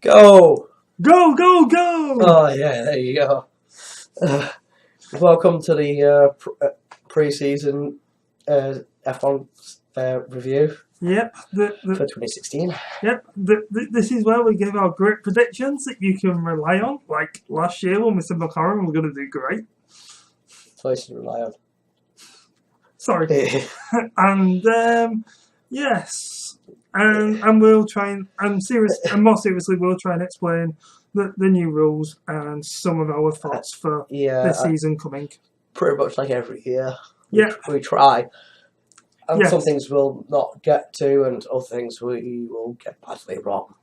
Go! Go, go, go! Oh, yeah, there you go. Welcome to the pre-season F1 review Yep, for 2016. this is where we give our great predictions that you can rely on. Like last year when we said McLaren were going to do great. Place to rely on. Sorry. And yes, and we'll try and more seriously, we'll try and explain the new rules and some of our thoughts for this season coming. Pretty much like every year. Yeah, we try. And yes. Some things we'll not get to, and other things we will get badly wrong.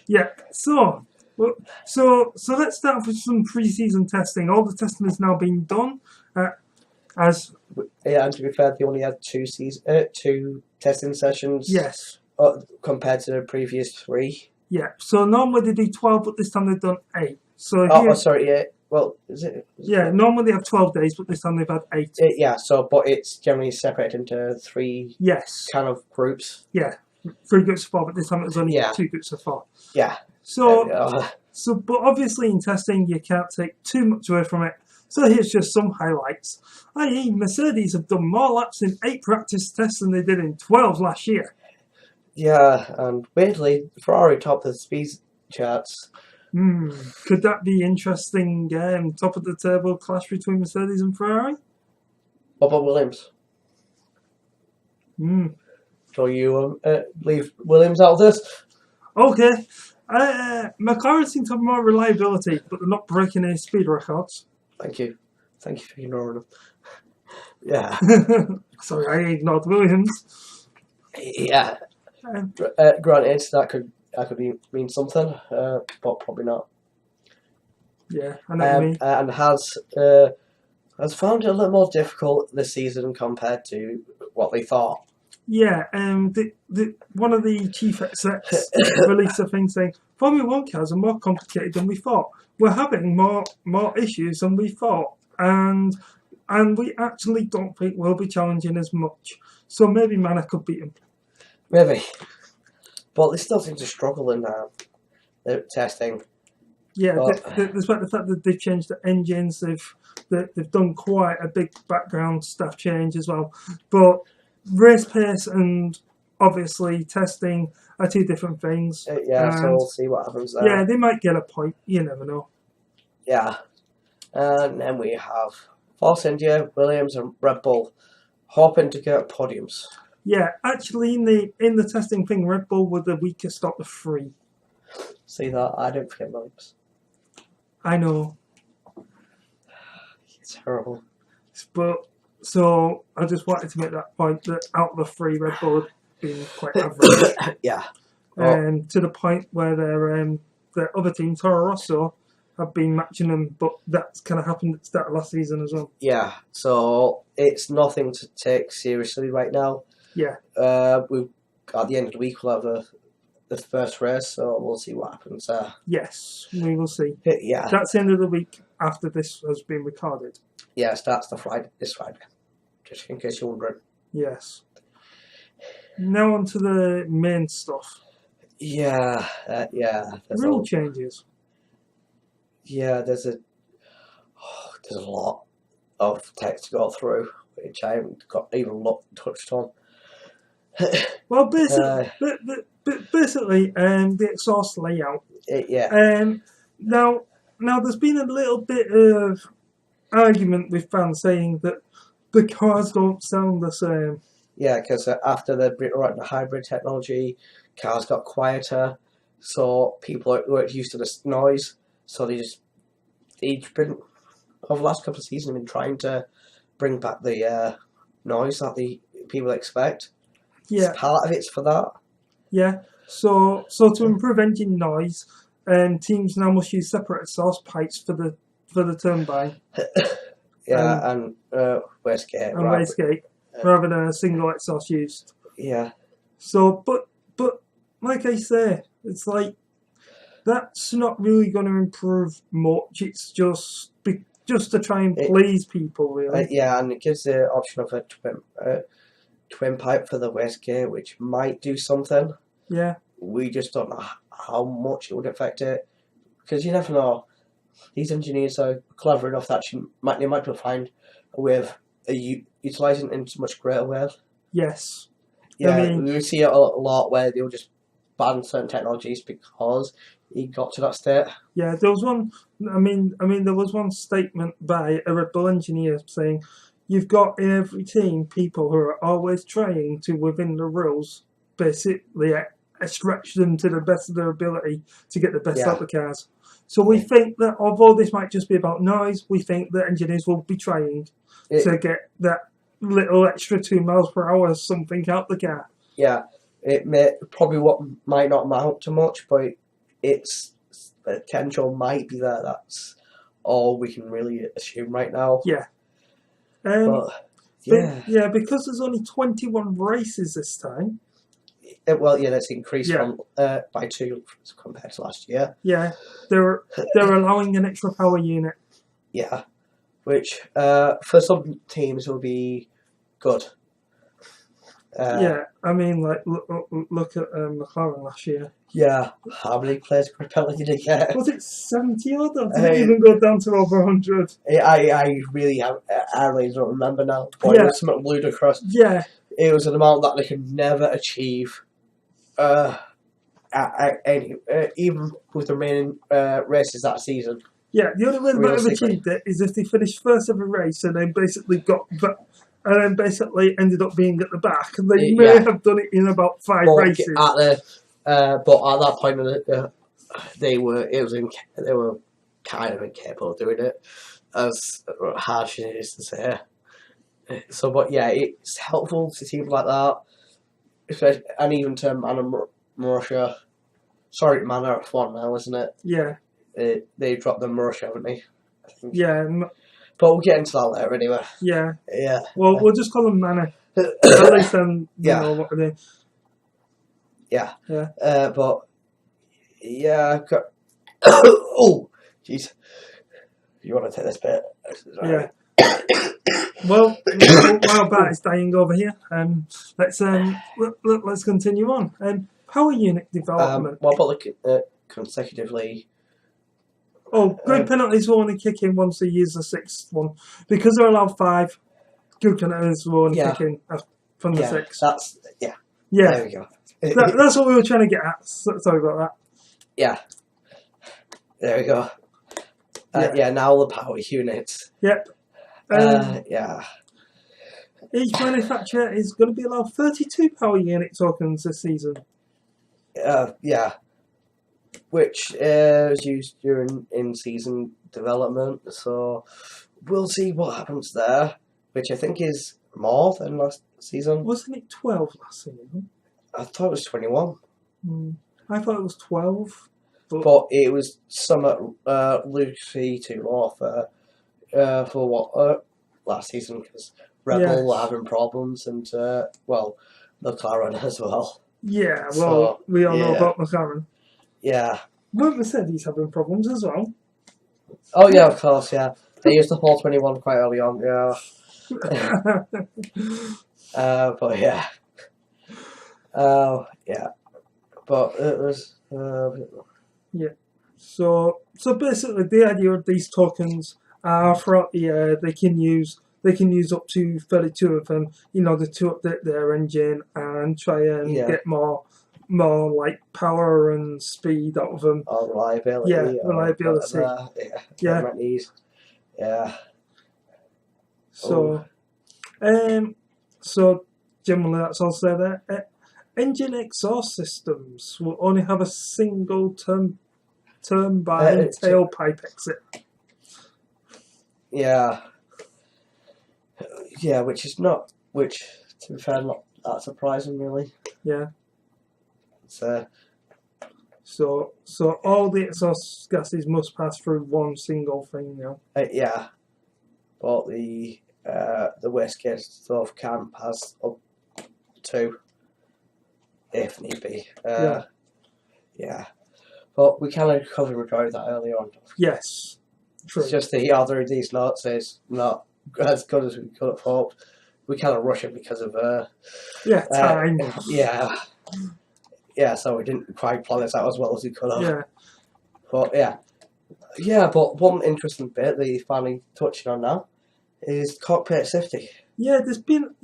Yeah. So let's start with some pre-season testing. All the testing has now been done. And to be fair, they only had two testing sessions. Yes. Compared to the previous 3. Yeah. So normally they do 12, but this time they've done 8. So sorry. Yeah. Well, is it? Normally they have 12 days, but this time they've had 8. But it's generally separated into 3. Yes. Kind of groups. Yeah. 3 groups of 4, but this time it was only 2 groups of 4. Yeah. But obviously in testing you can't take too much away from it. So here's just some highlights. I.e., Mercedes have done more laps in 8 practice tests than they did in 12 last year. Yeah, and weirdly, Ferrari topped the speed charts. Could that be interesting? Top of the table clash between Mercedes and Ferrari? What about Williams? Shall you leave Williams out of this? Okay. McLaren seem to have more reliability, but they're not breaking any speed records. Thank you for ignoring them. Yeah. Sorry, I ignored Williams. Yeah. Granted, that could mean something, but probably not. Yeah, I know what you mean. And has found it a little more difficult this season compared to what they thought. Yeah, one of the chief execs released a thing saying Formula 1 cars are more complicated than we thought. We're having more issues than we thought, and we actually don't think we'll be challenging as much. So maybe Mana could beat him. Maybe, but they still seem to struggle in their testing. Yeah, despite the fact that they've changed the engines, they've done quite a big background staff change as well. But race pace and obviously testing are 2 different things. So we'll see what happens there. Yeah, they might get a point. You never know. Yeah, and then we have Force India, Williams, and Red Bull hoping to get podiums. Yeah, actually, in the testing thing, Red Bull were the weakest of the 3. See that? I don't forget Williams. I know. It's terrible. But so I just wanted to make that point that out of the 3, Red Bull have been quite average. Yeah. To the point where their other team, Toro Rosso, have been matching them, but that's kind of happened at the start of last season as well. Yeah. So it's nothing to take seriously right now. Yeah. We at the end of the week we'll have the first race, so we'll see what happens there. Yes, we will see. Yeah. That's the end of the week after this has been recorded. Yeah, it starts this Friday. Just in case you're wondering. Yes. Now on to the main stuff. Yeah. Rule changes. Yeah, there's a lot of text to go through, which I haven't even touched on. Well, basically, the exhaust layout. Now, there's been a little bit of argument with fans saying that the cars don't sound the same. Yeah, because after the hybrid technology, cars got quieter, so people weren't used to this noise. So they've been over the last couple of seasons been trying to bring back the noise that the people expect. Yeah, part of it's for that. Yeah, so to improve engine noise, teams now must use separate exhaust pipes for the turbine. Yeah, and wastegate. And wastegate, rather than a single exhaust used. Yeah. So, but like I say, it's like that's not really going to improve much. It's just to try and please people, really. Yeah, and it gives the option of a twin pipe for the wastegate, which might do something. Yeah. We just don't know how much it would affect it, because you never know. These engineers are clever enough that they might be able to find a way of utilising it in a much greater way. Yes. Yeah, I mean, we see it a lot where they'll just ban certain technologies because it got to that state. yeah, there was one. I mean, there was one statement by a Red Bull engineer saying, "You've got in every team people who are always trying to, within the rules, basically stretch them to the best of their ability to get the best out of the cars." So we think that although this might just be about noise, we think that engineers will be trying to get that little extra 2 miles per hour something out the car. Yeah, it might not amount to much, but its potential might be there. That's all we can really assume right now. Yeah. Because there's only 21 races this time. That's increased from by 2 compared to last year. Yeah, they're allowing an extra power unit. Yeah, which for some teams will be good. I mean, like look at McLaren last year. Yeah, how many players Capella did he get? Was it 70 odd? Or did it even go down to over 100? I really don't remember now. But it was something ludicrous. Yeah. It was an amount that they could never achieve. Even with the remaining races that season. Yeah, the only way they might have achieved it is if they finished first every race and then basically ended up being at the back. And they may have done it in about 5 races. But at that point, they were kind of incapable of doing it, as harsh as it is to say. So, but yeah, it's helpful to teams like that, especially, and even to Mana Marussia. Sorry, Mana F1 now, isn't it? Yeah. They dropped the Marussia, haven't they? I think. Yeah. But we'll get into that later anyway. Yeah. Yeah. Well, we'll just call them Mana. At least then we know what they do. Yeah. Yeah. But yeah. Oh, jeez. You want to take this bit? Yeah. Well, while Barty's dying over here, let's continue on. Power unit development. What about consecutively? Oh, grid penalties will only kick in once they use the 6th one because they're allowed 5. Grid penalties will only kick in from the 6th. Yeah. There we go. That's what we were trying to get at. Sorry about that. Yeah. There we go. Now the power units. Yep. Yeah. Each manufacturer is going to be allowed 32 power unit tokens this season. Yeah. Which is used during in-season development, so we'll see what happens there. Which I think is more than last season. Wasn't it 12 last season? I thought it was 21. I thought it was 12. But it was somewhat loosely too low for what last season, because Red Bull were having problems, and McLaren as well. Yeah, well, we all know about McLaren. Yeah. Weren't Mercedes having problems as well? Oh yeah, of course, yeah. They used the 421 quite early on, yeah. But yeah. Yeah. But it was yeah. So basically the idea of these tokens are throughout the year they can use up to 32 of them in order to update their engine and try and get more like power and speed out of them. Or reliability. Yeah, reliability. Yeah. So generally that's all say there. Engine exhaust systems will only have a single turbine tailpipe exit. Yeah. Yeah, which to be fair, not that surprising really. Yeah. So all the exhaust gases must pass through one single thing now. Yeah. But the waste gas stuff can pass up to, if need be. Yeah. But we kind of covered the majority of that earlier on. Yes. True. It's just the other of these notes is not as good as we could have hoped. We kind of rush it because of time. Yeah, so we didn't quite plan this out as well as we could have. Yeah. But yeah. But one interesting bit that you're finally touching on now is cockpit safety. Yeah, there's been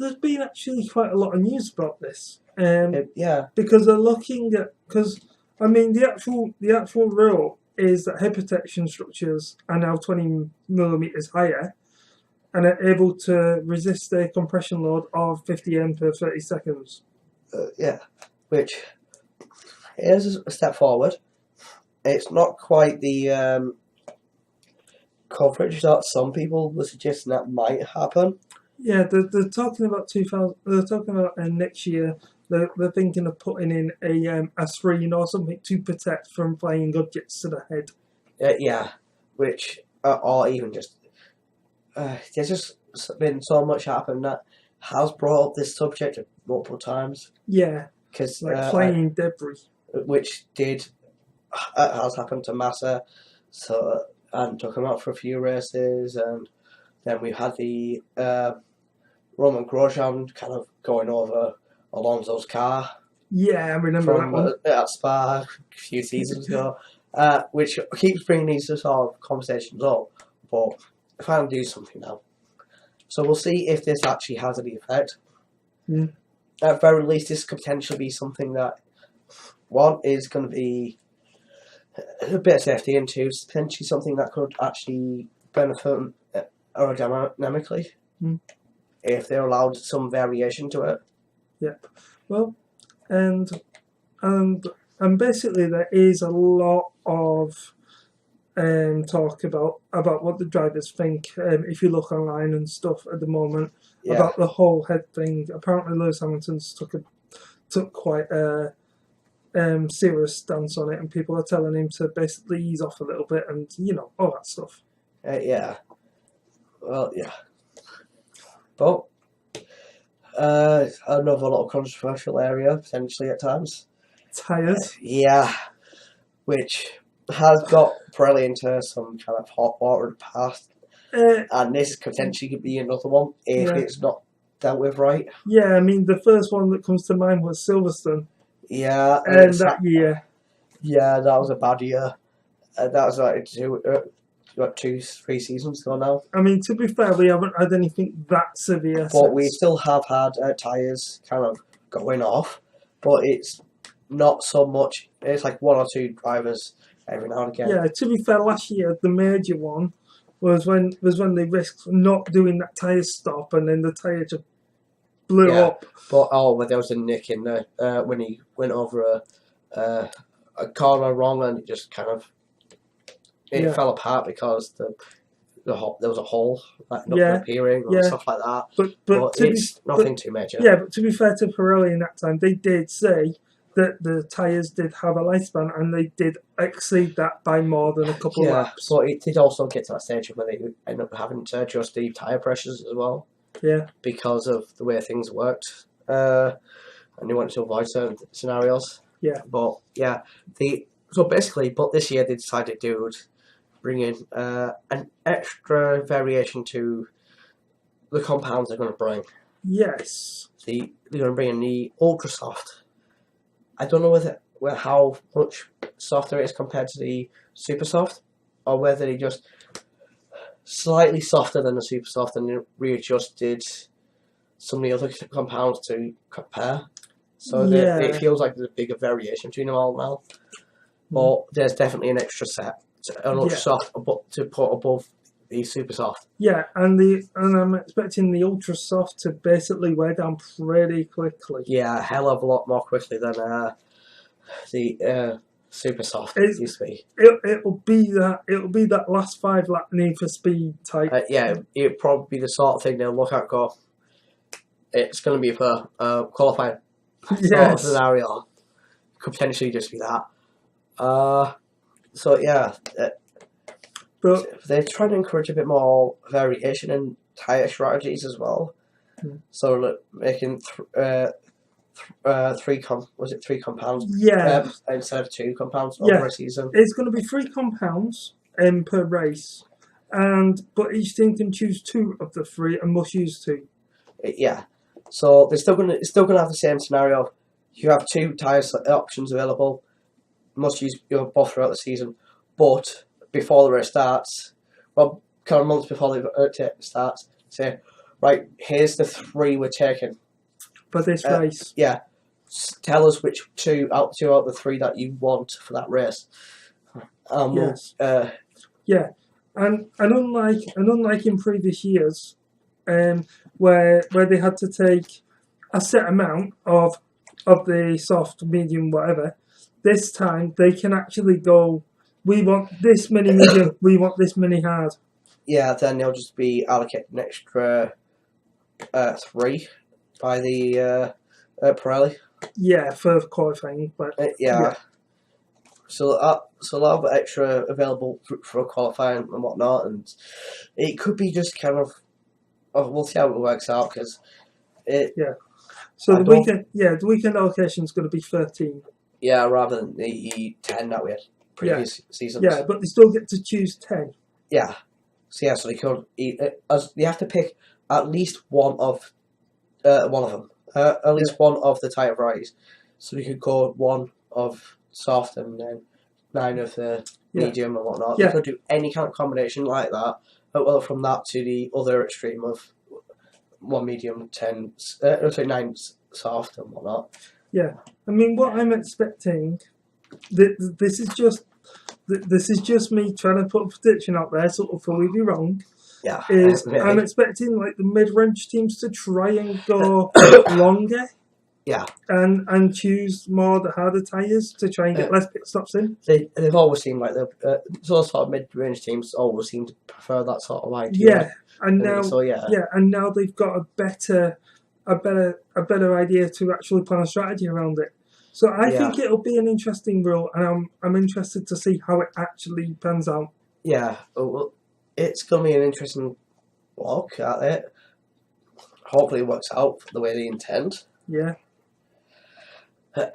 actually quite a lot of news about this. Yeah. Because they're looking at, because I mean the actual rule is that head protection structures are now 20 millimeters higher and are able to resist a compression load of 50 m per 30 seconds. Yeah, which is a step forward. It's not quite the coverage that some people were suggesting that might happen. Yeah, they're talking about 2000. They're talking about next year. They're thinking of putting in a screen or something to protect from flying objects to the head. Yeah, which or even just there's just been so much happening that has brought up this subject multiple times. Yeah, because like flying debris, which has happened to Massa, so and took him out for a few races, and then we had the Roman Grosjean kind of going over Alonso's car. Yeah, I remember that one. At Spa a few seasons ago, which keeps bringing these sort of conversations up, but if I can do something now. So we'll see if this actually has any effect. Mm. At very least, this could potentially be something that, one, is going to be a bit of safety, and two, potentially something that could actually benefit aerodynamically if they're allowed some variation to it. Yep. Well, and basically there is a lot of talk about what the drivers think. If you look online and stuff at the moment about the whole head thing, apparently Lewis Hamilton's took quite a serious stance on it, and people are telling him to basically ease off a little bit, and all that stuff. Yeah. Well, yeah. But another lot of controversial area potentially at times. Tyres. Yeah, which has got Pirelli into some kind of hot water in the past, and this potentially could be another one if it's not dealt with right. Yeah, I mean the first one that comes to mind was Silverstone. Yeah, and that year. Yeah, that was a bad year. That was like 2-3 seasons ago now. I mean, to be fair, we haven't had anything that severe. But we still have had tyres kind of going off, but it's not so much. It's like one or two drivers every now and again. Yeah, to be fair, last year the major one was when they risked not doing that tyre stop, and then the tyre just blew up. But there was a nick in there when he went over a corner wrong, and it just kind of fell apart because there was a hole like not appearing or stuff like that. But it's nothing too major. Yeah, but to be fair to Pirelli in that time, they did say that the tyres did have a lifespan, and they did exceed that by more than a couple of laps. But it did also get to that stage where they ended up having to adjust the tyre pressures as well. Yeah. Because of the way things worked. And they wanted to avoid certain scenarios. Yeah. But yeah, but this year they decided to bring in an extra variation to the compounds they're going to bring. Yes. They're going to bring in the ultra soft. I don't know how much softer it is compared to the super soft, or whether they just slightly softer than the super soft and readjusted some of the other compounds to compare. So it feels like there's a bigger variation between them all now. But there's definitely an extra set, an ultra soft to put above the super soft. Yeah, and I'm expecting the ultra soft to basically wear down pretty quickly. Yeah, a hell of a lot more quickly than the super soft used to be. It'll be that last 5 lap Need for Speed type. It'll probably be the sort of thing they'll look at and go, it's going to be for qualifying sort of scenario. Could potentially just be that. So yeah, but they're trying to encourage a bit more variation in tyre strategies as well. So making three compounds? Yeah. Instead of 2 compounds over a season. It's going to be 3 compounds per race, but each team can choose 2 of the 3 and must use 2. Yeah. So they're still gonna have the same scenario. you have 2 tyre options available. Must use your both throughout the season, but before the race starts, well, kind of months before the race starts, say, right, here's the 3 we're taking. For this race. Yeah. Tell us which 2 out of the 3 that you want for that race. Yes. Yeah. And unlike in previous years, where they had to take a set amount of the soft, medium, whatever, this time they can actually go, we want this many medium, we want this many hard. Yeah, then they'll just be allocated an extra 3 by the Pirelli. Yeah, for qualifying, but yeah. So a lot of extra available for qualifying and whatnot, and it could be just kind of. We'll see how it works out because So the weekend allocation is going to be 13. Yeah, rather than the 10 that we had previous seasons. Yeah, but they still get to choose 10. Yeah. So they could. They have to pick at least one of them. At least one of the tyre varieties. So we could go 1 of soft and then 9 of the medium and whatnot. Yeah. They could do any kind of combination like that. Well, from that to the other extreme of 1 medium, 9 soft and whatnot. Yeah, I mean, what I'm expecting, this is just me trying to put a prediction out there, sort of fully be wrong. Yeah, I'm expecting like the mid-range teams to try and go longer. Yeah, and choose more the harder tyres to try and get less pit stops in. They've always seemed like those sort of mid-range teams always seem to prefer that sort of idea. Yeah, and now and now they've got a better idea to actually plan a strategy around it. So I think it'll be an interesting rule, and I'm interested to see how it actually pans out. Yeah, well, it's going to be an interesting look at it. Hopefully it works out the way they intend. Yeah. But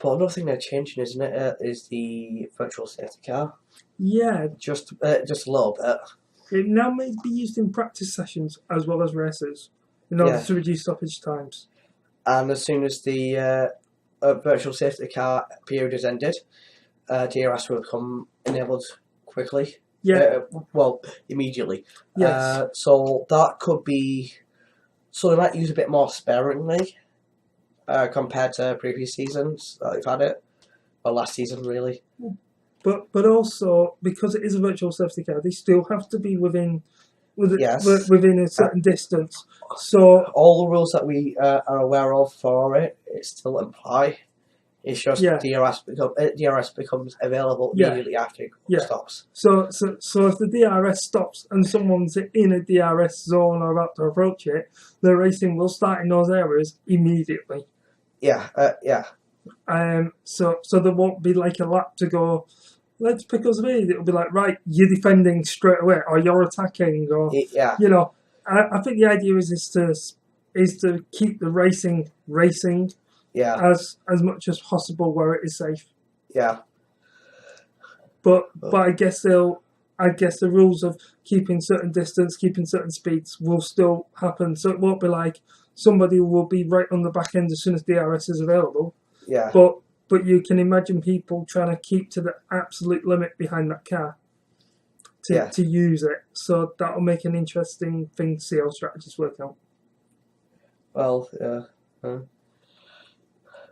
another thing they're changing, isn't it, is the virtual safety car. Yeah. Just a little bit. It now may be used in practice sessions as well as races in order to reduce stoppage times. And as soon as the virtual safety car period is ended, DRS will become enabled quickly. Yeah. Immediately. Yes. So that could be. So they might use a bit more sparingly compared to previous seasons that they've had it, or last season really. But also because it is a virtual safety car, they still have to be within a certain distance. So all the rules that we are aware of for it still apply. It's just DRS becomes available immediately after it stops. So if the DRS stops and someone's in a DRS zone or about to approach it, the racing will start in those areas immediately. Yeah. So there won't be like a lap to go. Let's pick us lead. It'll be like, right, you're defending straight away, or you're attacking, or you know. I think the idea is to keep the racing. As much as possible where it is safe. Yeah. But I guess the rules of keeping certain distance, keeping certain speeds will still happen. So it won't be like somebody will be right on the back end as soon as DRS is available. Yeah. But you can imagine people trying to keep to the absolute limit behind that car to use it. So that'll make an interesting thing to see how strategies work out. Well, yeah.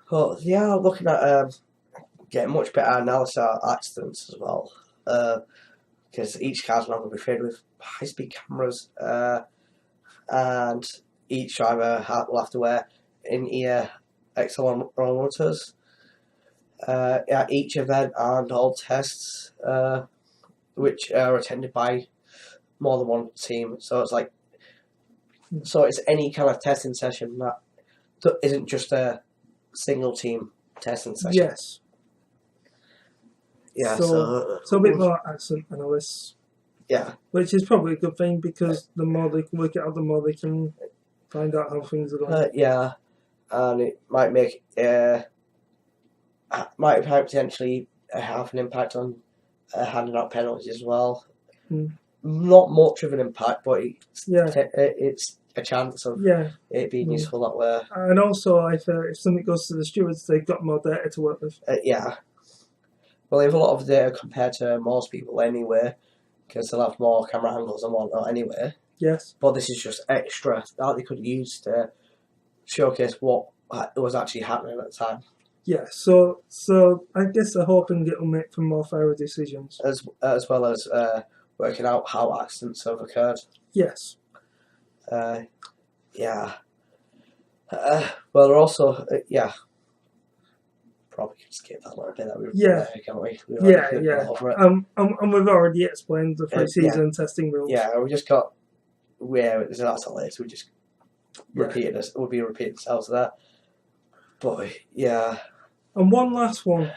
But looking at getting much better analysis of accidents as well, because each car's now going to be fitted with high-speed cameras, and each driver will have to wear in-ear accelerometers at each event and all tests, which are attended by more than one team. So it's any kind of testing session that isn't just a single team testing session. Yes. Yeah. So a bit more accident analysis. Yeah. Which is probably a good thing because the more they can work it out, the more they can find out how things are going. Yeah, and it might make might potentially have an impact on handing out penalties as well. Not much of an impact, but it's a chance of Yeah. it being useful that way. And also, if something goes to the stewards, they've got more data to work with. Yeah. Well, they have a lot of data compared to most people anyway, because they'll have more camera angles and whatnot anyway. Yes. But this is just extra that they could use to showcase what was actually happening at the time. Yeah. So I guess they're hoping it'll make for more fairer decisions. As well as working out how accidents have occurred. Yes. Yeah. Well, they're also probably can skip that little bit that we were there, can't we? And we've already explained the pre-season testing rules. Yeah, we just got that's all it is. We just repeated us. We'll be repeating ourselves there. But yeah. And one last one.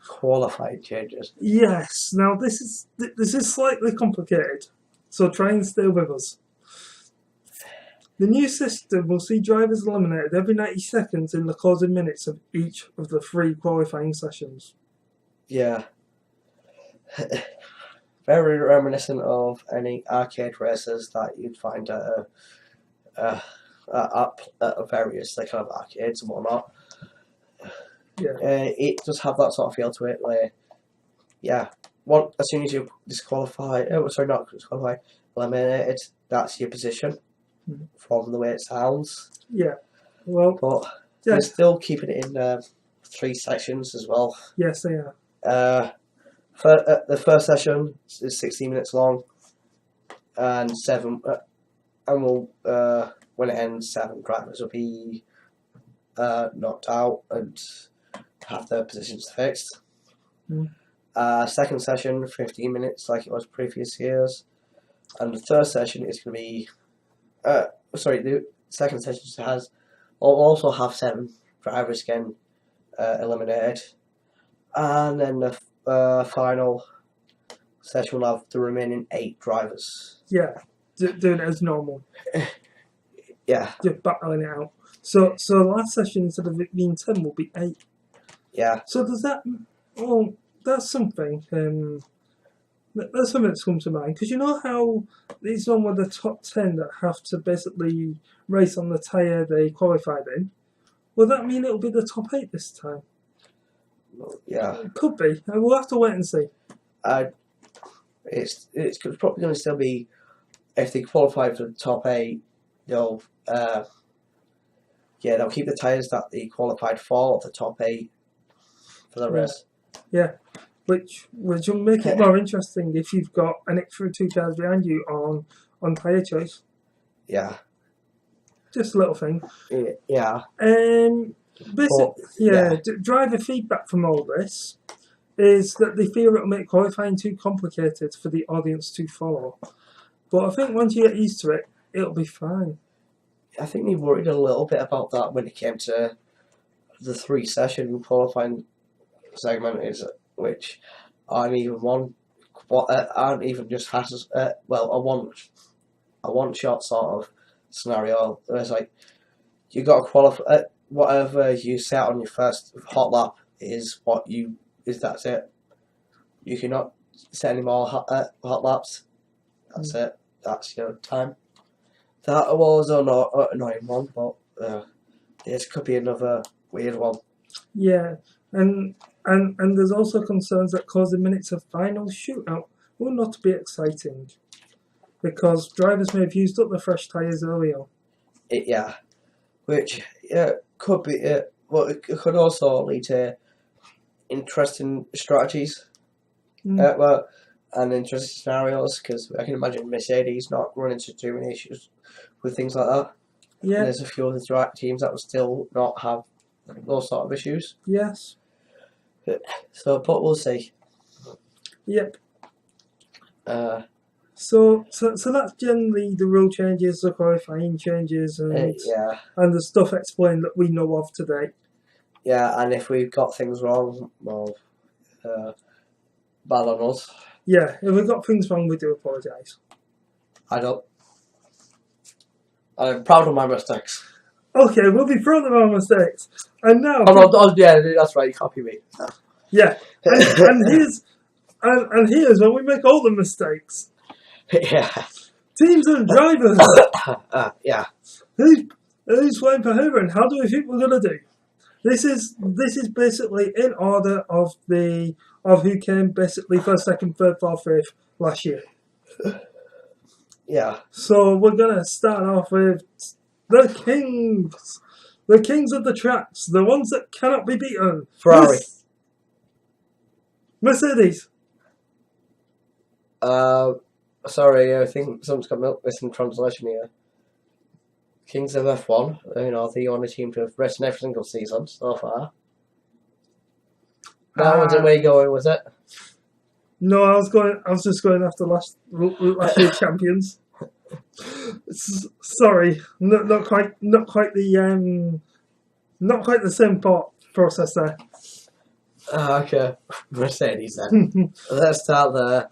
Qualifying changes. Yes. Now this is slightly complicated, so try and stay with us. The new system will see drivers eliminated every 90 seconds in the closing minutes of each of the 3 qualifying sessions. Yeah. Very reminiscent of any arcade races that you'd find at various kind of arcades and whatnot. Yeah. It does have that sort of feel to it where, as soon as you eliminated, that's your position from the way it sounds. Yeah. Well, but they're still keeping it in 3 sections as well. Yes, they are. The first session is 16 minutes long, and we'll when it ends, 7 drivers will be knocked out and have their positions fixed. Second session, 15 minutes like it was previous years, and the third session is going to be the second session will also have 7 drivers again eliminated, and then the final session will have the remaining 8 drivers. Yeah, doing it as normal. Yeah. Just battling it out. So the last session, instead of it being 10, will be 8. Yeah. So does that... Well, that's something. That's something that's come to mind. Because you know how these one were the top 10 that have to basically race on the tyre they qualified in? Will that mean it'll be the top 8 this time? Yeah. It could be. We'll have to wait and see. It's probably going to still be, if they qualify for the top 8, they'll keep the tyres that they qualified for the top 8 for the rest. Yeah, which will make it more interesting if you've got an extra 2 cars behind you on tyre choice. Yeah. Just a little thing. Yeah. Driver feedback from all this is that they fear it'll make qualifying too complicated for the audience to follow. But I think once you get used to it, it'll be fine. I think they worried a little bit about that when it came to the 3-session qualifying segment, which aren't even just a one shot sort of scenario. It's like you got to qualify. Whatever you set on your first hot lap is that's it. You cannot set any more hot laps. That's it. That's your time. That was an annoying one, but this could be another weird one. Yeah, and there's also concerns that closing minutes of final shootout will not be exciting because drivers may have used up the fresh tyres earlier. Which could be it. Well, it could also lead to interesting strategies. And interesting scenarios, because I can imagine Mercedes not running into too many issues with things like that. Yeah. And there's a few other teams that will still not have those sort of issues. Yes. But we'll see. Yep. So that's generally the rule changes, the qualifying changes, and the stuff explained that we know of today. Yeah, and if we've got things wrong, well, bad on us. Yeah, if we've got things wrong, we do apologise. I'm proud of my mistakes. Okay, we'll be proud of our mistakes. And now... yeah, that's right, you copy me. Yeah, and here's when we make all the mistakes. Yeah. Teams and drivers. Yeah. Who's flying for who, and how do we think we're gonna do? This is basically in order of who came basically first, second, third, fourth, fifth last year. Yeah. So we're gonna start off with the kings of the tracks, the ones that cannot be beaten. Ferrari. Mercedes. Sorry, I think something's got missing translation here. Kings of F1, the only team to have raced in every single season so far. That wasn't where you going, was it? No, I was just going after last year's champions. Sorry, not quite the same thought process there. Okay, Mercedes then. Let's start there.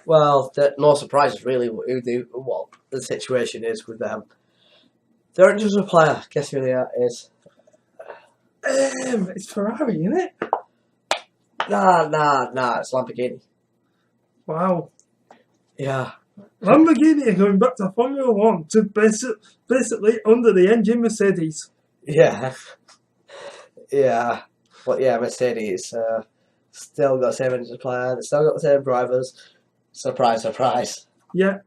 Well, no surprises really what the situation is with them. They're just a player. Guess who they are is? It's Ferrari, isn't it? Nah. It's Lamborghini. Wow. Yeah. Lamborghini are going back to Formula 1 to basically under the engine Mercedes. Yeah. Yeah. But yeah, Mercedes still got the same engine player. They still got the same drivers. Surprise, surprise. Yeah.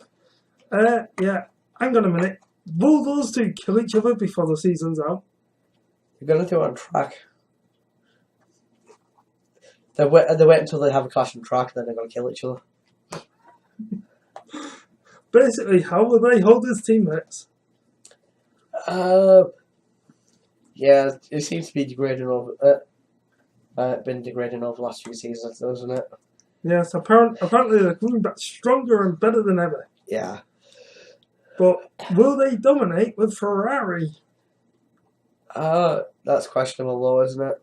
Yeah. Hang on a minute. Will those two kill each other before the season's out? You're going to do it on track. They wait until they have a clash on track, then they're going to kill each other. Basically, how will they hold as teammates? Yeah, it seems to be degrading over. Been degrading over the last few seasons, doesn't it? Yes, apparently they're coming back stronger and better than ever. Yeah. But will they dominate with Ferrari? That's questionable though, isn't it?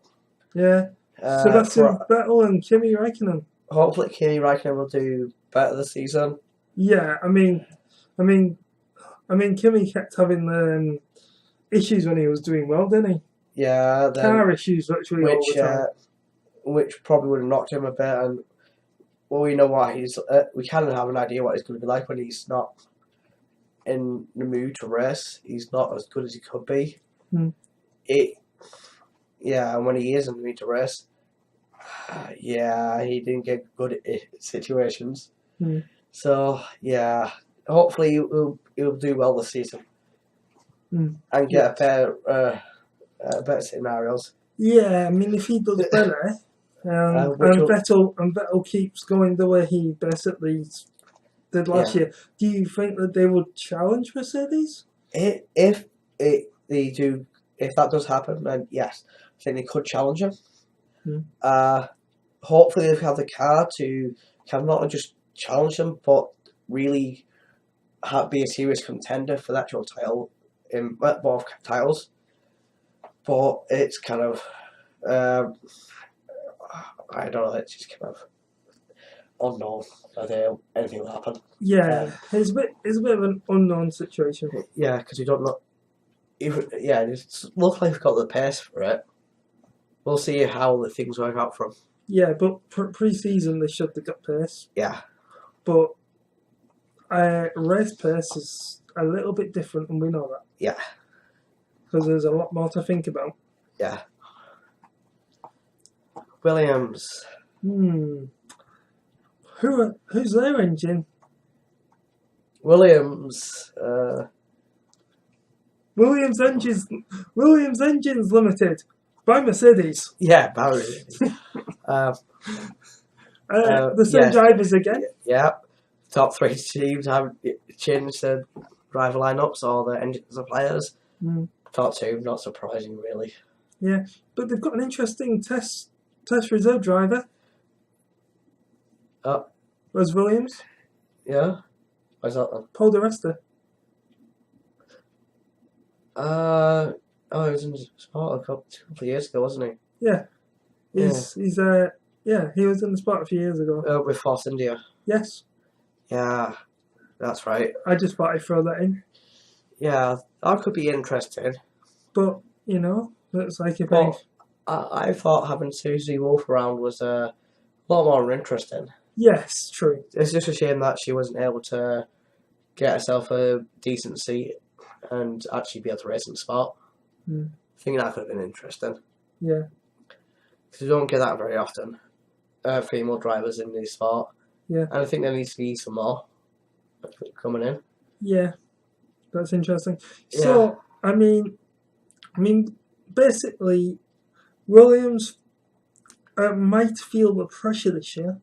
Yeah. Sebastian Vettel and Kimi Räikkönen. Hopefully Kimi Räikkönen will do better this season. Yeah, I mean, Kimi kept having issues when he was doing well, didn't he? Yeah. Car issues virtually all the time. Which probably would have knocked him a bit, and well, we know what he's. We kind of have an idea what he's going to be like when he's not in the mood to race. He's not as good as he could be. Hmm. And when he is in the mood to race, he didn't get good at situations. Hmm. So hopefully he'll do well this season and get better scenarios. Yeah, I mean if he does better, and Vettel keeps going the way he basically did last year, do you think that they would challenge Mercedes? If that does happen, then yes, I think they could challenge him. Hopefully they have the car to not only just challenge them, but really be a serious contender for the actual title in both titles. But it's kind of I don't know. It's just kind of unknown whether anything will happen. Yeah, it's a bit of an unknown situation. Yeah, because we don't know. It looks like we've got the pace for it. We'll see how the things work out for them. Yeah, but pre-season they should have got pace. Yeah. But race pace is a little bit different, and we know that. Yeah. Because there's a lot more to think about. Yeah. Williams. Who's their engine? Williams. Williams Engines Limited by Mercedes. Yeah, by Mercedes. The same drivers again. Yeah. Top three teams have changed their driver lineups or their engine suppliers. Top two, not surprising really. Yeah, but they've got an interesting test reserve driver. Was Williams? Yeah. Why's that then? Paul di Resta. He was in Sport a couple of years ago, wasn't he? Yeah. He was in the Sport a few years ago. With Force India. Yes. Yeah, that's right. I just thought I'd throw that in. Yeah, that could be interesting. But, looks like if I thought having Susie Wolf around was a lot more interesting. Yes, true. It's just a shame that she wasn't able to get herself a decent seat and actually be able to race in sport. I think that could have been interesting. Yeah. Because you don't get that very often. Female drivers in the sport. Yeah. And I think there needs to be some more coming in. Yeah. That's interesting. Yeah. So, I mean, basically, Williams might feel the pressure this year.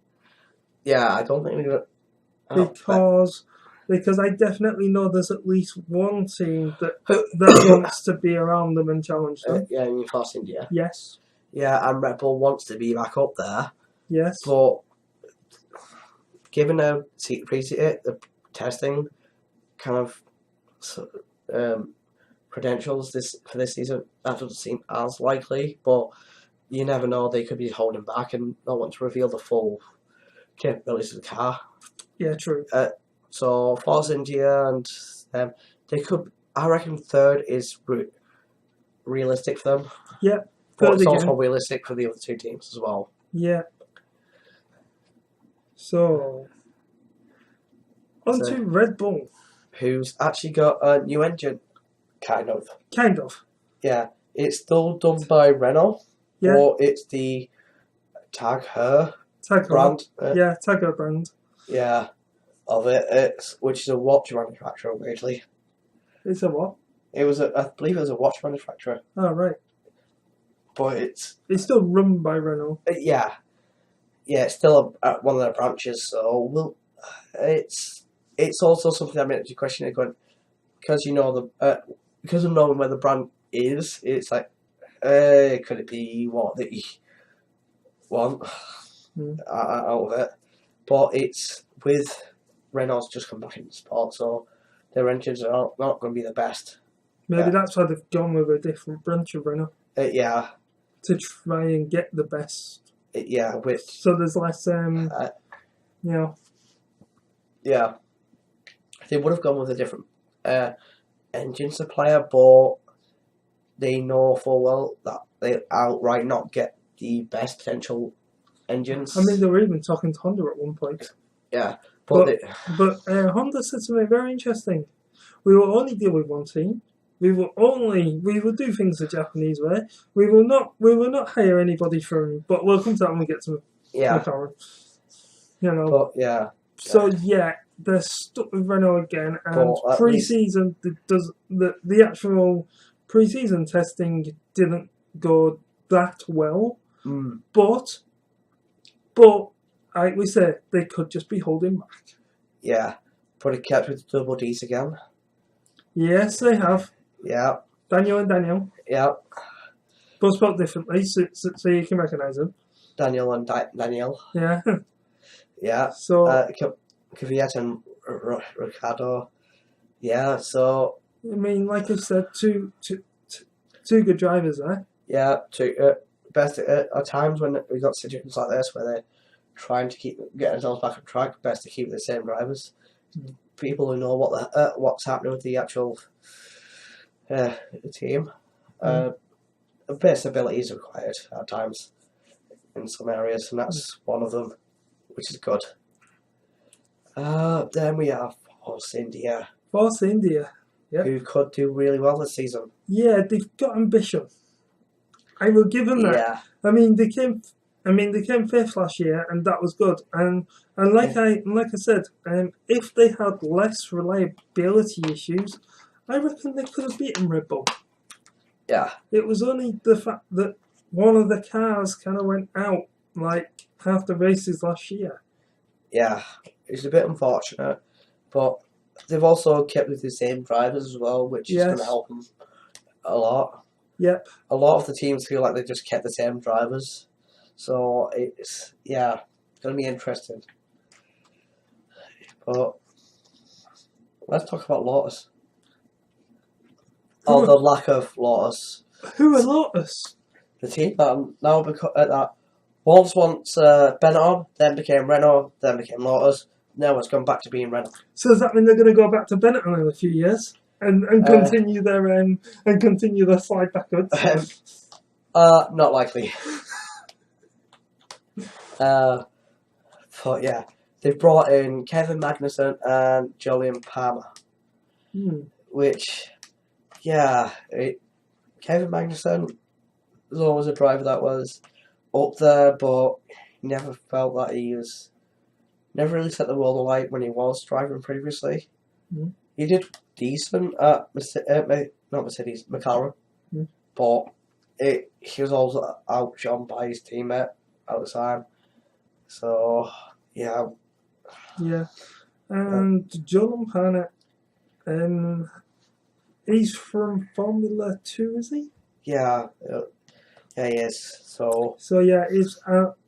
Yeah, I don't think we're going to... Because I definitely know there's at least one team that wants to be around them and challenge them. Yeah, in Force India. Yes. Yeah, and Red Bull wants to be back up there. Yes. But given the testing kind of credentials for this season, that doesn't seem as likely. But you never know; they could be holding back and not want to reveal the full capabilities of the car. Yeah, true. So Force India and they could. I reckon third is realistic for them. Yeah, but it's also realistic for the other two teams as well. Yeah. So on to Red Bull, who's actually got a new engine, kind of. Yeah, it's still done by Renault. Yeah. Or it's the Tag Heuer brand. Tag Heuer brand. Yeah. Of it, which is a watch manufacturer, weirdly. It's a what? I believe it was a watch manufacturer. Oh, right. But it's still run by Renault. Yeah, it's still one of their branches. So it's also something I'm actually questioning. Going because because of knowing where the brand is, it's like, could it be what they want out of it? But it's with. Renault's just come back into sport, so their engines are not going to be the best. Maybe that's why they've gone with a different branch of Renault. Yeah. To try and get the best. Yeah, so there's less, Yeah. They would have gone with a different engine supplier, but they know full well that they outright not get the best potential engines. I mean, they were even talking to Honda at one point. Yeah. But Honda said something very interesting. We will only deal with one team. We will do things the Japanese way. We will not hire anybody from. But we'll come to that when we get to McLaren. But yeah. So they're stuck with Renault again, and pre-season the actual pre-season testing didn't go that well. But. Like we said, they could just be holding back. Yeah, but it kept with double D's again. Yes, they have. Yeah. Daniel and Daniel. Yeah. Both spelled differently, so you can recognise them. Daniel and Daniel. Yeah. Yeah. So. Kvyat and Ricardo. Yeah. So. I mean, like I said, two good drivers there. Yeah. Best at times when we've got situations like this where they're trying to get themselves back on track, best to keep the same drivers. People who know what's happening with the actual team. A bit of stability is required at times in some areas, and that's one of them, which is good. Then we have Force India. Yeah. Who could do really well this season. Yeah, they've got ambition. I will give them that. Yeah. I mean, they came fifth last year, and that was good. And like I said, if they had less reliability issues, I reckon they could have beaten Red Bull. Yeah. It was only the fact that one of the cars kind of went out like half the races last year. Yeah, it's a bit unfortunate, but they've also kept with the same drivers as well, which is going to help them a lot. Yep. A lot of the teams feel like they just kept the same drivers. So it's going to be interesting. But let's talk about Lotus. The lack of Lotus. Who are Lotus? The team that now that Wolves once Benetton, then became Renault, then became Lotus. Now it's gone back to being Renault. So does that mean they're going to go back to Benetton in a few years and continue their slide backwards? Not likely. But yeah, they've brought in Kevin Magnussen and Julian Palmer, which, yeah, Kevin Magnussen was always a driver that was up there, but never felt that he was. Never really set the world alight when he was driving previously. He did decent at not Mercedes, McLaren, but he was also outshone by his teammate at the time. So yeah, and Julian Palmer, he's from Formula 2, is he? Yeah, he is. So yeah,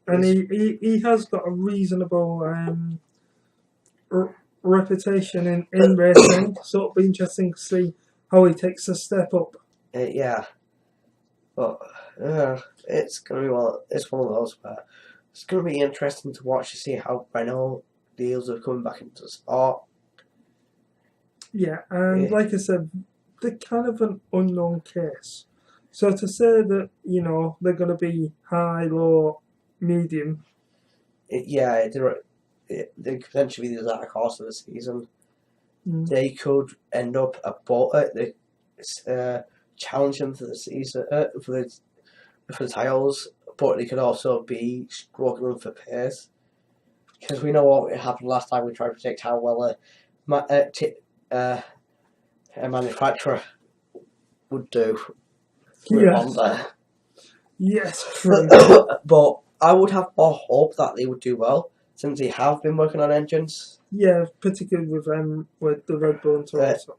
and he has got a reasonable reputation in racing. So it'll be interesting to see how he takes a step up. Yeah, but it's gonna be it's one of those where it's gonna be interesting to watch to see how Renault deals with coming back into the sport. Yeah, and like I said, they're kind of an unknown case. So to say that they're going to be high, low, medium. They could potentially be the dark horse of the season. They could end up above it. Challenge them for the season for the titles, but they could also be struggling for pace. Because we know what happened last time we tried to predict how well a manufacturer would do. Yes, true. But I would have more hope that they would do well since they have been working on engines. Yeah, particularly with the Red Bull and Toronto.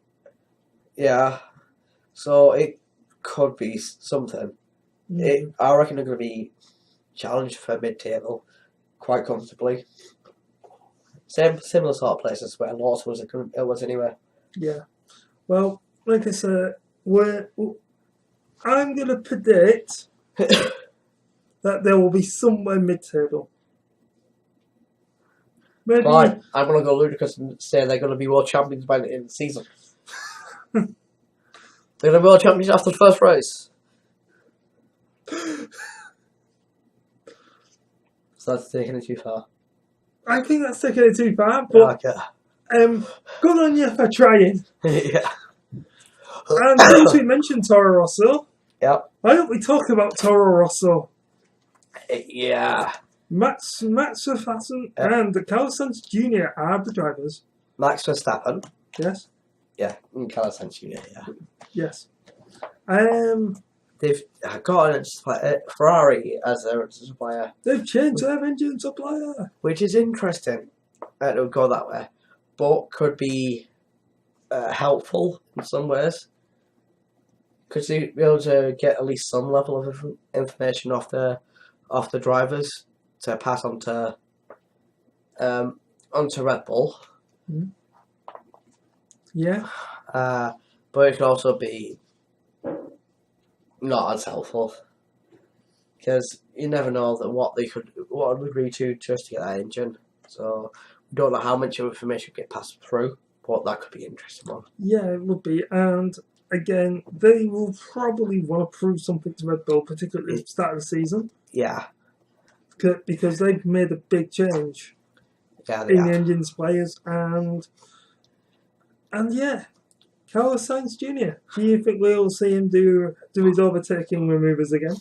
Yeah, so it could be something. I reckon they're going to be challenged for mid-table quite comfortably. Similar sort of places where Lotus was anyway. Yeah. Well, like I said, I'm going to predict that there will be somewhere mid-table. Maybe. Fine. I'm going to go ludicrous and say they're going to be world champions by the end of the season. They're going to be world champions after the first race. So that's taking it too far. I think that's taking it too far, but good on you for trying. Yeah. And since we mentioned Toro Rosso, why don't we talk about Toro Rosso? Yeah. Max Verstappen and Carlos Sainz Jr. are the drivers. Max Verstappen. Yes. Yeah, and Carlos Sainz Jr. Yeah. Yes. They've got a Ferrari as their supplier. They've changed their engine supplier, which is interesting. It would go that way, but could be helpful in some ways. Could they be able to get at least some level of information off the drivers to pass on to onto Red Bull? Yeah. But it could also be not as helpful because you never know that what they would agree to just to get that engine. So we don't know how much information get passed through, but that could be an interesting one. Yeah, it would be. And again, they will probably want to prove something to Red Bull, particularly at the start of the season. Yeah. Because they've made a big change in the engine suppliers. And yeah, Carlos Sainz Jr., do you think we'll see him do his overtaking manoeuvres again?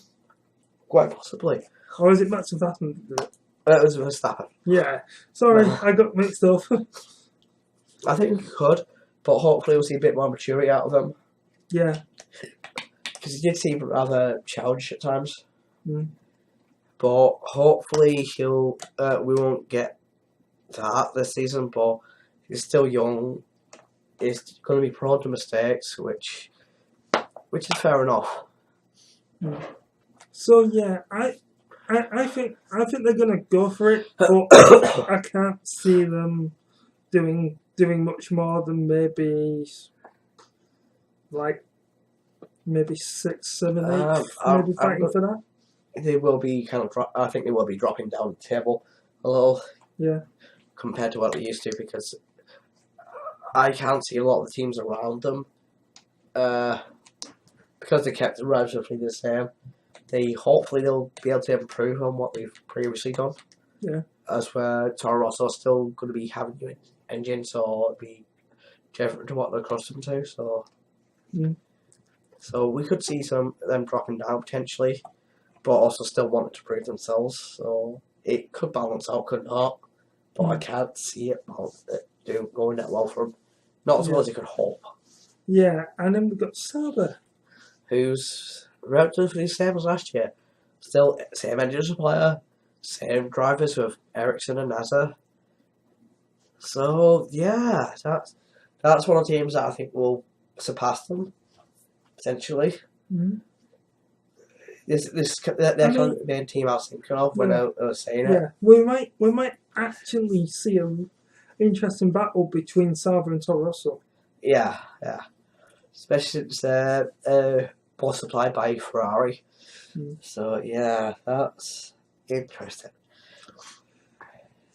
Quite possibly. Or is it Max Verstappen that did it? It was Verstappen. Yeah. Sorry, I got mixed up. I think he could, but hopefully we'll see a bit more maturity out of him. Yeah. Because he did seem rather childish at times. But hopefully we won't get that this season, but he's still young. He's going to be prone to mistakes, which is fair enough. So yeah, I think they're gonna go for it, but I can't see them doing much more than maybe 6, 7, 8, maybe fighting for that. They will be I think they will be dropping down the table a little. Yeah. Compared to what they used to, because I can't see a lot of the teams around them. Because they kept it relatively the same. Hopefully they'll be able to improve on what they've previously done. Yeah. as where Toro Rosso's still going to be having new engines, so it'll be different to what they're accustomed to. So we could see some of them dropping down potentially, but also still wanting to prove themselves. So it could balance out, could not. But I can't see it going that well for them. Not as well as you could hope. Yeah, and then we've got Sauber, who's relatively the same as last year. Still same engine supplier, same drivers with Ericsson and NASA. So yeah, that's one of the teams that I think will surpass them potentially. They're kind of the main team I was thinking of when I was saying it. Yeah, we might actually see an interesting battle between Sauber and Toro Rosso. Yeah. Especially since they're both supplied by Ferrari. So yeah, that's interesting.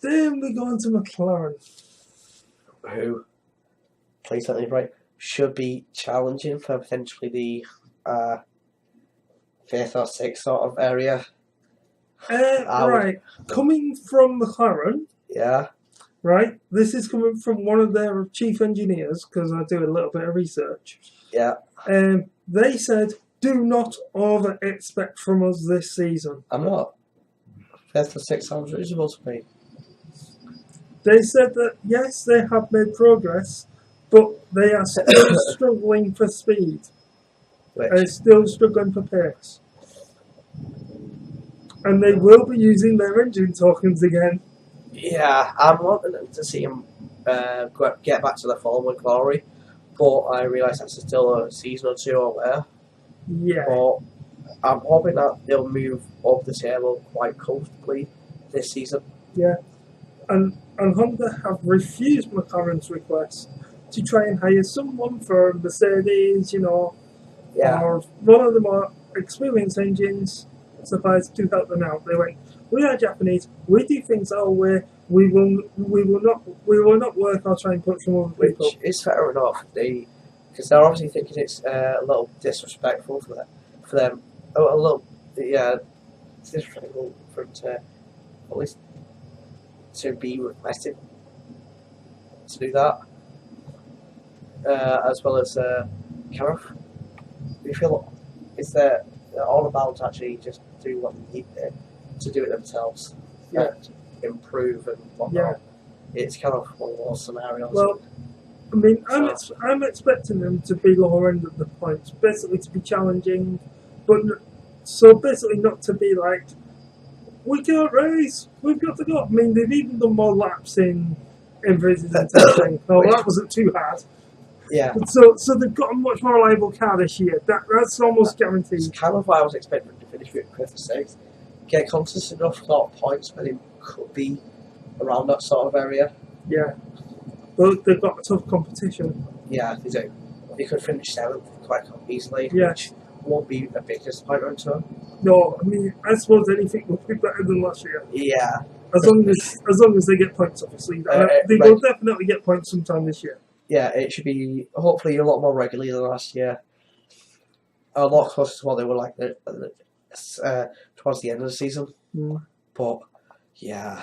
Then we go on to McLaren, who, please let me right, should be challenging for potentially the 5th or 6th sort of area. Coming from McLaren. Yeah. Right, this is coming from one of their chief engineers, because I do a little bit of research. Yeah. They said, do not over-expect from us this season. I'm not. 5th or 6th sounds reasonable to me. They said that, yes, they have made progress, but they are still struggling for speed. They're still struggling for pace. And they will be using their engine tokens again. Yeah, I'm wanting to see him get back to the former glory, but I realise that's still a season or two away. Yeah. But I'm hoping that they'll move up the table quite comfortably this season. Yeah. And Honda have refused McLaren's request to try and hire someone for Mercedes, or one of the more experienced engines suppliers to help them out. They went, we are Japanese, we do things our way, we will not work or try and put some other people. Which is fair enough, because they're obviously thinking it's a little disrespectful for them. It's disrespectful for them to at least to be requested to do that, as well as kind of we feel they're all about actually just do what they need to do it themselves, and improve and whatnot. It's kind of one of those scenarios. Well, I mean, I'm expecting them to be lower end of the points, basically to be challenging, but so basically not to be like, we can't race, we've got to go. I mean, they've even done more laps in races and testing. No, that wasn't too hard. Yeah. So they've got a much more reliable car this year. That's almost guaranteed. It's kind of why I was expecting them to finish with 5th or 6th. Get consistent enough sort of points where they could be around that sort of area. Yeah. But they've got a tough competition. Yeah, they do. They could finish 7th quite easily, which won't be a big disappointment to them. No, I mean, I suppose anything will be better than last year. Yeah. As long as they get points, obviously. They will definitely get points sometime this year. Yeah, it should be hopefully a lot more regularly than last year. A lot closer to what they were like towards the end of the season. But yeah,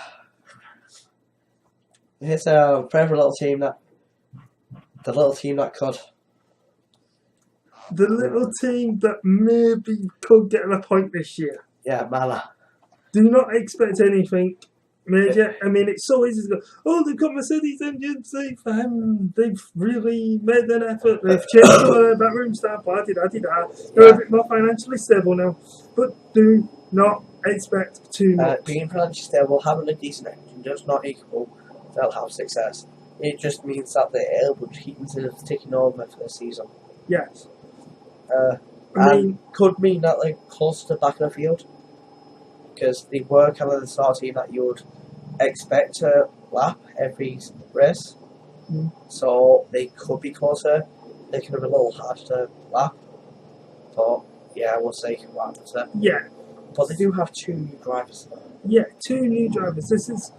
it's a forever little team that could. The little team that maybe could get a point this year. Yeah, Mala. Do not expect anything major. I mean, it's so easy to go, oh, they've got Mercedes engines, they've really made an effort, they've changed some of their backroom staff, they're a bit more financially stable now. But do not expect too much. Being financially stable, having a decent engine does not equal they'll have success. It just means that they're able to keep themselves ticking over for the season. Yes. Could mean that they're close to the back of the field, because they were kind of the sort of team that you would expect to lap every race. So they could be closer. They could have a little harder to lap. But yeah, we'll see what happens there. Yeah. But they do have 2 new drivers. Yeah, 2 new drivers. This is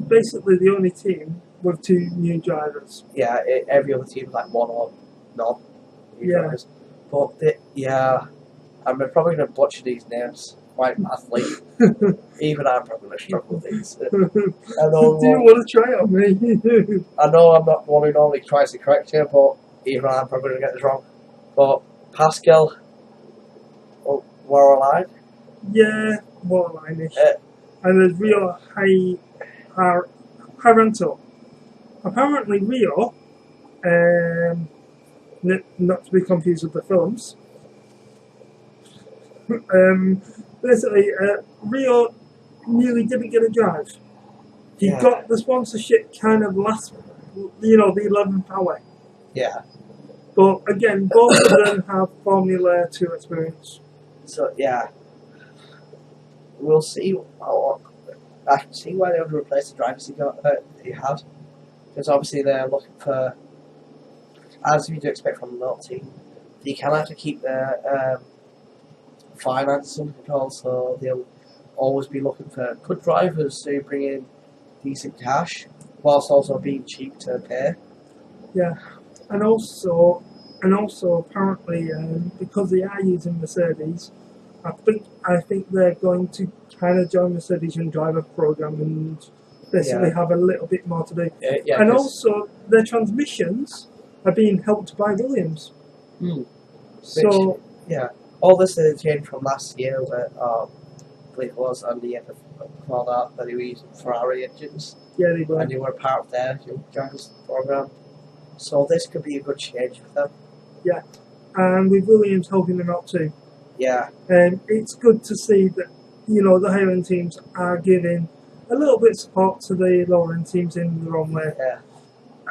basically the only team with 2 new drivers. Yeah, every other team is like 1 or none new drivers. But I'm probably going to butcher these names. quite badly. Even I'm probably going to struggle with these. Do you want to try it on me? I know I'm not the one who normally tries to correct you, but even I'm probably going to get this wrong. But Pascal, we're alive. Yeah, borderline-ish. And there's Rio Haranto. Apparently Rio, not to be confused with the films, basically Rio nearly didn't get a drive. He got the sponsorship kind of last, the 11th hour. Yeah. But again, both of them have Formula 2 experience. So yeah, we'll see. I can see why they would replace the drivers he had, because obviously they're looking for, as you'd expect from a little team, they can have to keep their finances under control, so they'll always be looking for good drivers to bring in decent cash, whilst also being cheap to pay. Yeah, and also apparently because they are using Mercedes, I think they're going to kind of join Mercedes and driver program and basically have a little bit more to do. And also their transmissions are being helped by Williams. So all this is a change from last year, where I believe it was, and the year before that they were using Ferrari engines. Yeah, they were. And they were part of their drivers program. So this could be a good change for them. Yeah, and with Williams helping them out too. Yeah. It's good to see that, the higher end teams are giving a little bit of support to the lower end teams in their own way. Yeah.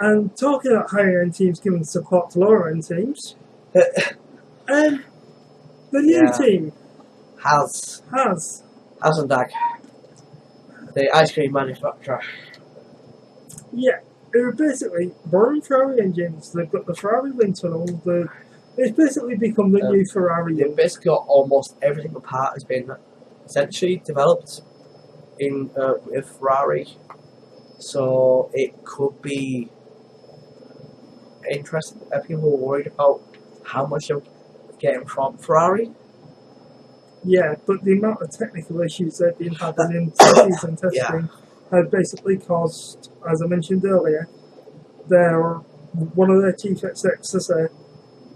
And talking about higher end teams giving support to lower end teams, the new team hasn't Dag, the ice cream manufacturer. Yeah, they're basically borrowing Ferrari engines. They've got the Ferrari wind tunnel. It's basically become the new Ferrari. They've basically got almost everything apart has been essentially developed in with Ferrari, so it could be interesting. People are worried about how much they're getting from Ferrari. Yeah, but the amount of technical issues they've been having in season testing have basically caused, as I mentioned earlier, one of their chief execs to say,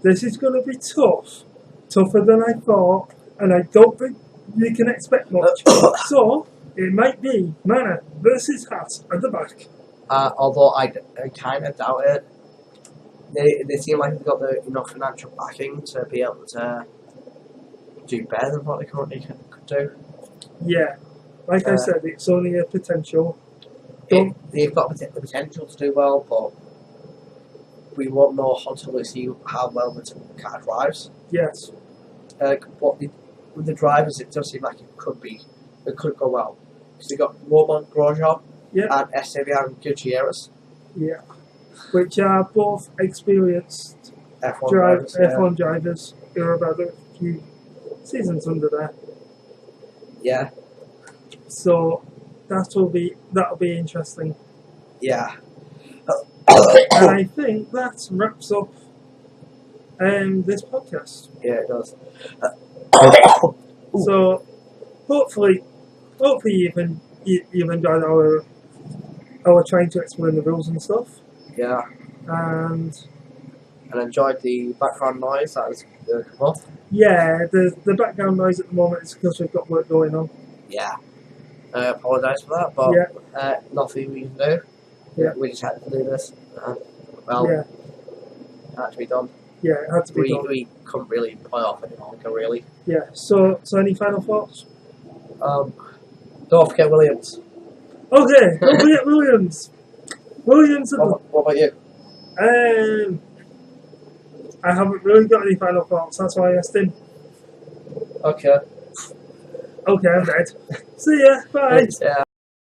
this is going to be tougher than I thought, and I don't think you can expect much. So, it might be Mana versus Haas at the back. Although I kind of doubt it. They seem like they've got enough financial backing to be able to do better than what they currently could do. Yeah. Like I said, it's only a potential. They've got the potential to do well, but we won't know until we see how well the car drives. Yes. With the drivers, it does seem like it could go well. Because they've got Roman Grosjean and Esteban Gutierrez. Yeah. Which are both experienced F1 drivers who are about a few seasons under there. Yeah. So that'll be interesting. Yeah. And I think that wraps up this podcast. Yeah, it does. So hopefully you've enjoyed our trying to explain the rules and stuff. Yeah. And enjoyed the background noise that has come off. Yeah, the background noise at the moment is because we've got work going on. Yeah. I apologise for that, but nothing we can do. Yeah. We just had to do this. It had to be done. Yeah, it had to be done. We couldn't really play off any longer, really. Yeah, so any final thoughts? Don't forget Williams. Okay, don't forget Williams. Williams. What about you? I haven't really got any final thoughts. That's why I asked him. Okay. Okay, I'm dead. See ya. Bye. Yeah.